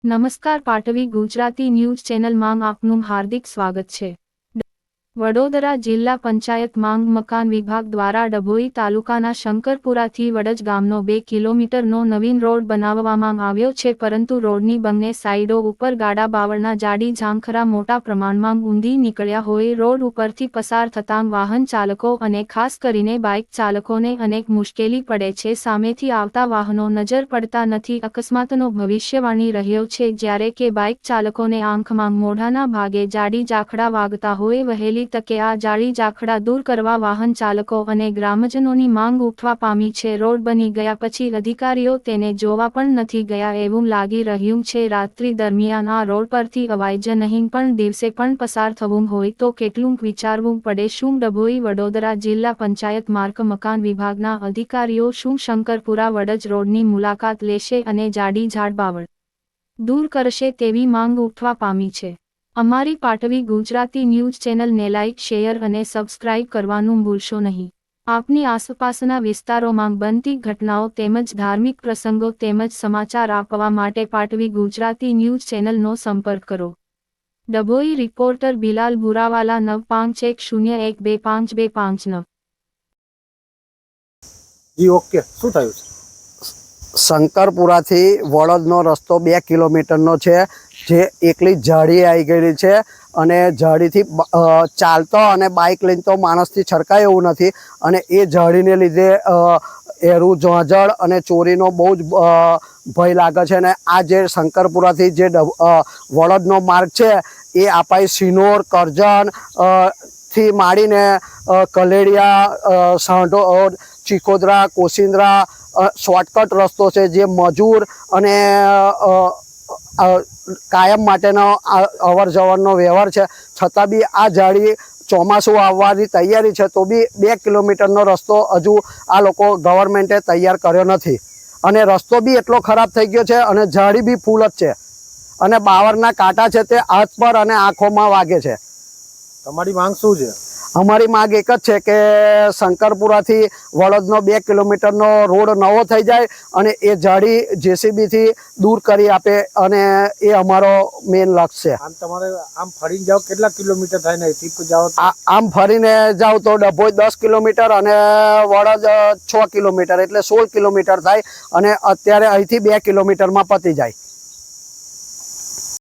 નમસ્કાર પાટવી ગુજરાતી ન્યૂઝ ચેનલમાં આપનું હાર્દિક સ્વાગત છે। વડોદરા જિલ્લા પંચાયત માંગ મકાન વિભાગ દ્વારા ડભોઈ તાલુકાના શંકરપુરાથી વડજ ગામનો 2 કિલોમીટરનો નવીન રોડ બનાવવામાં આવ્યો છે, પરંતુ રોડની બંને સાઈડો ઉપર ગાડા બાવળના જાડી ઝાંખરા મોટા પ્રમાણમાં ઊંધી નીકળ્યા હોય રોડ ઉપરથી પસાર થતાં વાહન ચાલકો અને ખાસ કરીને બાઇક ચાલકોને અનેક મુશ્કેલી પડે છે। સામેથી આવતા વાહનો નજર પડતા નથી, અકસ્માતનો ભવિષ્યવાણી રહ્યો છે, જ્યારે કે બાઇક ચાલકોને આંખમાં મોઢાના ભાગે જાડી ઝાંખરા વાગતા હોય વહેલી તકે આ જાળી ઝાંખરા દૂર કરવા વાહન ચાલકો અને ગ્રામજનોની માંગ ઉઠવા પામી છે। રોડ બની ગયા પછી અધિકારીઓ તેને જોવા પણ નથી ગયા એવું લાગી રહ્યું છે। રાત્રિ દરમિયાન આ રોડ પરથી અવાય જ નહીં, પણ દિવસે પણ પસાર થવું હોય તો કેટલું વિચારવું પડે। શું ડભોઈ વડોદરા જિલ્લા પંચાયત માર્ગ મકાન વિભાગના અધિકારીઓ શું શંકરપુરા વડજ રોડની મુલાકાત લેશે અને જાડી ઝાડ બાવળ દૂર કરશે તેવી માંગ ઉઠવા પામી છે। અમારી પાટવી ગુજરાતી ન્યૂઝ ચેનલને લાઇક, શેર અને સબસ્ક્રાઇબ કરવાનું ભૂલશો નહીં। આપની આસપાસના વિસ્તારોમાં બનતી ઘટનાઓ તેમજ ધાર્મિક પ્રસંગો તેમજ સમાચાર આપવા માટે પાટવી ગુજરાતી ન્યૂઝ ચેનલનો સંપર્ક કરો। ડભોઈ રિપોર્ટર બિલાલ ભુરાવાલા 9510125259। જી ઓકે, શું થયું છે? શંકરપુરાથી વડોદનો રસ્તો 2 કિલોમીટરનો છે, જે એકલી જાળી આવી ગયેલી છે અને જાળીથી ચાલતો અને બાઇક લઈને તો માણસથી છરકાય એવું નથી, અને એ જાળીને લીધે એરું ઝાંઝળ અને ચોરીનો બહુ જ ભય લાગે છે। અને આ જે શંકરપુરાથી જે વડોદનો માર્ગ છે એ આપાઈ સિનોર, કરજણ થી માંડીને કલેડિયા, સાંઢોદ, ચિકોદરા, કોસિંદ્રા શોર્ટકટ રસ્તો છે, જે મજૂર અને કાયમ માટેનો અવર જવરનો વ્યવહાર છે। છતાં બી આ જાળી ચોમાસું આવવાની તૈયારી છે તો બી 2 કિલોમીટરનો રસ્તો હજુ આ લોકો ગવર્મેન્ટે તૈયાર કર્યો નથી, અને રસ્તો બી એટલો ખરાબ થઈ ગયો છે અને જાળી બી ફૂલ જ છે, અને બાવરના કાંટા છે તે હાથ પર અને આંખોમાં વાગે છે। તમારી માંગ શું છે? અમારી માંગ એક જ છે કે શંકરપુરાથી વડોદનો 2 કિલોમીટરનો રોડ નવો થઈ જાય અને એ જાળી જેસીબીથી દૂર કરી આપે, અને એ અમારો મેઇન લક્ષ્ય છે। આમ તમારે આમ ફરીને જાઓ કેટલા કિલોમીટર થાય ને અહીંથી જાઓ? આમ ફરીને જાઓ તો ડભોઈ 10 કિલોમીટર અને વડોદ 6 કિલોમીટર, એટલે 16 કિલોમીટર થાય, અને અત્યારે અહીંથી 2 કિલોમીટરમાં પતી જાય।